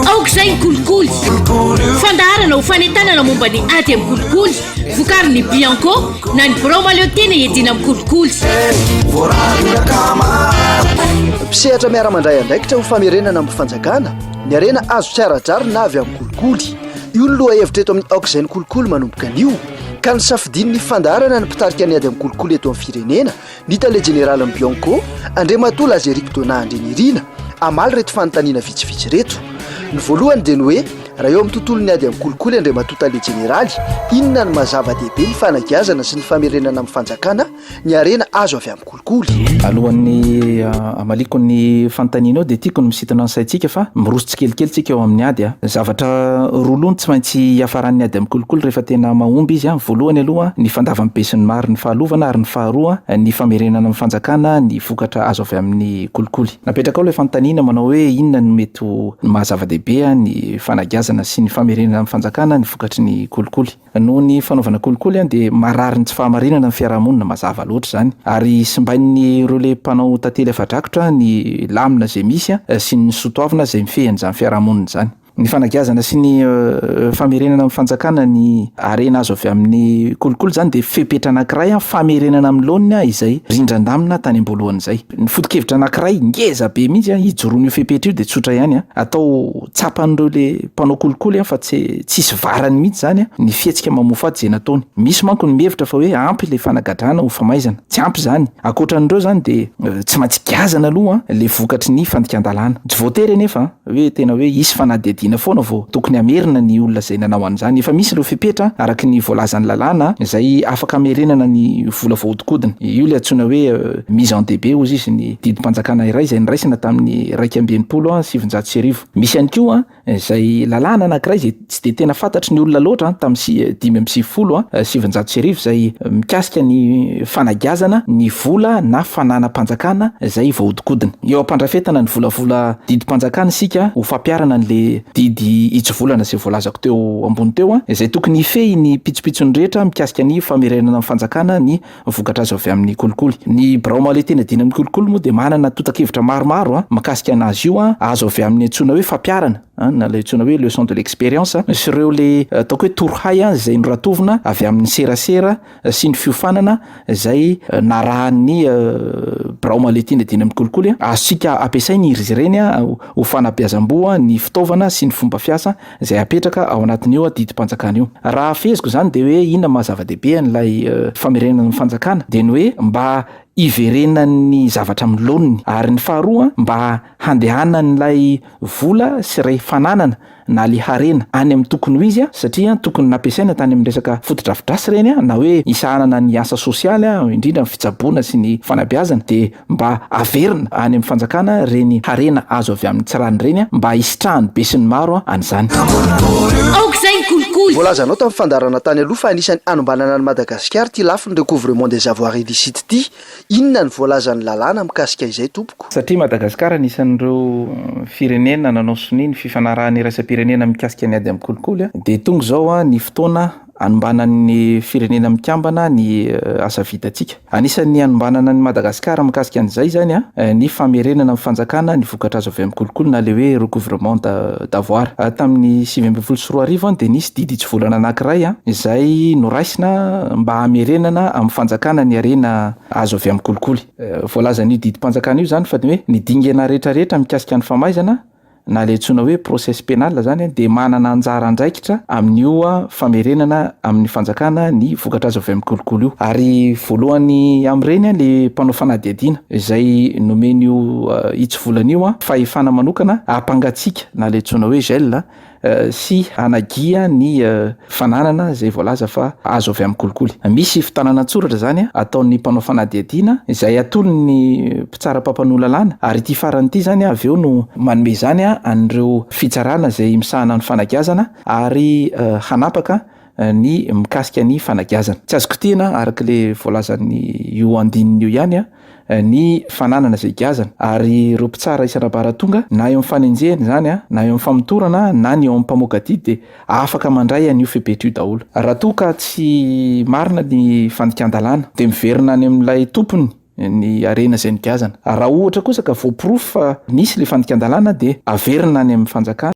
aoka izay ny kolikoly fandaharana ho fanentanana momba ny ady amin'ny kolikoly vokary ny bianco na ny bromaleo tena edina amin'ny kolikoly mpisehatra miara-mandray andraikitra ho famerenana amin'ny fanjakana ny arena azo tsaradrary na avy amin'ny kolikoly io ny loha hevitra eto amin'ny aoka izay ny kolikoly manomboka an'io ka ny safidiny ny fandaharana ny mpitarika ny ady amin'ny kolikoly eto amin'ny firenena ny tale général amin'ny bianco andriamatoa lazeriky dona andrenirina amaly reto fanontaniana vitsivitsy reto ny voalohany dia ny hoe raha eo amin'ny tontolo ny ady amin'ny kolikoly andriamatoa tale généraly inona ny mazava-dehibe ny fanakiazana sy ny famerenana amin'ny fanjakana ny arena azo avy amin'ny kolikoly alohan'ny amaliko ny fanontaniana ao dia tiako ny misitana ny saintsika fa miroso kelikely tsika eo amin'ny ady zavatra roalony tsy maintsy hiafaran'ny ady amin'ny kolikoly rehefa tena mahomby izy voalohany aloha ny fandavany be sy ny maro ny fahalovana ary ny faharoa ny famerenana amin'ny fanjakana ny vokatra azo avy amin'ny kolikoly napetraka ao ilay fanontaniana manao hoe inona ny mety mahazava-dehibe ny fanakiazana sy ny famerenana amin'ny fanjakana ny vokatry ny kolikoly noho ny fanaovana kolikoly dia marary ny tsy fahamarinana ny fiarahamonina mazava loatra zany ary simbain'ny ireo le mpanao tantely afadrakotra ny lamina zay misy sy ny sotoavina zay mifehan'izany fiarahamonina zany ny fanakiazana sy ny famerenana amin'ny fanjakana ny arena azo avy amin'ny kolikoly zany dia fepetra anankiray famerenana amin'ny laonina izay rindrandamina tany ambolohan' izay ny foto-kevitra anankiray ngeza be mihitsy hijoroan'io fepetra io dia tsotra ihany atao tsapan'ireo le mpanao kolikoly fa tsisy varany mihitsy zany ny fihetsika mamofaty zay nataony misy manko ny mihevitra fa hoe ampy le fanagadrana ho famaizana tsy ampy zany akoatran'ireo zany dia tsy maintsy gazana aloha le vokatry ny fandikan-dalàna tsy voatery nefa hoe tena hoe isy fanadihadiana foana vao tokony amerina ny olona zay nanao an'izany efa misy ireo fepetra araky ny voalazan'ny lalàna izay afaka amerenana ny vola voahodikodina io le antsoina hoe mise en DB ozy izy ny didim-panjakana iray izay niraisina tamin'ny 2007 misy ihany koa izay lalàna anankiray zay tsy de tena fantatry ny olona loatra tamin'ny 5 izay mikasika ny fanagazana ny vola na fananam-panjakana izay voahodikodina eo ampandrafetana ny volavola didim-panjakana sika ho fampiarana an'le didy itsovolana zay voalazako teo ambony teo izay tokony ifehy ny pitsopitsony rehetra mikasika ny famerenana amin'ny fanjakana ny vokatra azo avy amin'ny kolikoly ny braomale tena dina amin'ny kolikoly moa dia manana totakevitra maromaro makasika anazy io azo avy amin'ny antsoina hoe fampiarana na le antsoina hoe leçon de l'expérience sy ireo le ataoko hoe torohay izay noratovina avy amin'ny serasera sy ny fiofanana izay narahan'ny braomale tena dina amin'ny kolikoly azosika ampiasainy izy ireny ho fanabeazam-boa ny fitaovana sy ny fomba fiasa izay apetraka ao anatin'io didim-panjakana io raha feziko zany dia hoe inona mahazava-dehibe n'ilay famerenana amin'ny fanjakana dia ny hoe mba iverenan'ny zavatra amin'ny laoniny ary ny faharoa mba handehanan'ilay vola sy ray fananana na le harena any amin'ny tokony ho izy satria tokony nampiasaina tany amin'ny resaka fotodrafidrasy reny na hoe isahanana ny asa sosialy indrindra ny fitsaboana sy ny fanabeazana dia mba averina any amin'ny fanjakana reny harena azo avy amin'ny tsirany reny mba hisitrahany be sy ny maro an'izany aoka izay ny kolikoly voalazanao tamin'ny fandarana tany aloha fa anisany anombanana ny Madagasikara ty lafo ny recouvrement des avoirs illicites ty inona ny voalazan'ny lalàna mikasika izay tompoko satria Madagasikara anisan'ireo firenena nanao soni ny fifanarahan'ny raisam-pirenena mikasika ny ady amin'ny kolikoly dia tonga zao ny fotoana anombanan'ny firenena mikambana ny asa vitantsika anisan'ny anombanana ny Madagasikara mikasika an'izay zany ny famerenana amin'ny fanjakana ny vokatra azo avy amin'ny kolikoly na le hoe recouvrement d'avoir tamin'ny 2023 dia nisy didy itsovolana anankiray izay noraisina mba hamerenana amin'ny fanjakana ny arena azo avy amin'ny kolikoly voalazan'io didim-panjakana io zany fa ny hoe ny dingana rehetrarehetra mikasika ny famaizana na le antsoina hoe procès pénal zany dia manana anjara andraikitra amin'io famerenana amin'ny fanjakana ny vokatra azo avy amin'ny kolikoly io ary voalohany amin'ireny le mpanao fanadihadiana izay nomen'io itsovolana io fahefana manokana ampangatsiaka na le antsoina hoe gel sy anagia ny fananana zay voalaza fa azo avy amin'ny kolikoly misy fitanana tsoratra zany ataon'ny mpanao fanadihadiana izay atolo ny mpitsara-pampan'olalàna ary ity farany ity zany avy eo no manome zany an'ireo fitsarana zay misahana ny fanakiazana ary hanapaka ny mikasika ny fanakiazana tsy azoko tena araka le voalazan'ny io andininy io ihany ny fananana zay gazana ary ireo mpitsara isanabaratonga na eo amin'ny fanenjehany zany na eo amin'ny famotorana na ny eo amin'ny mpamokadidy dia afaka mandray an'io fepetra io daholo raha toa ka tsy marina ny fandikan-dalàna dia miverina any amin'ilay tompony ny arena zay nigazana. Raha ohatra kosa ka voaporofo fa nisy le fandikan-dalàna de averina any amin'ny fanjakana.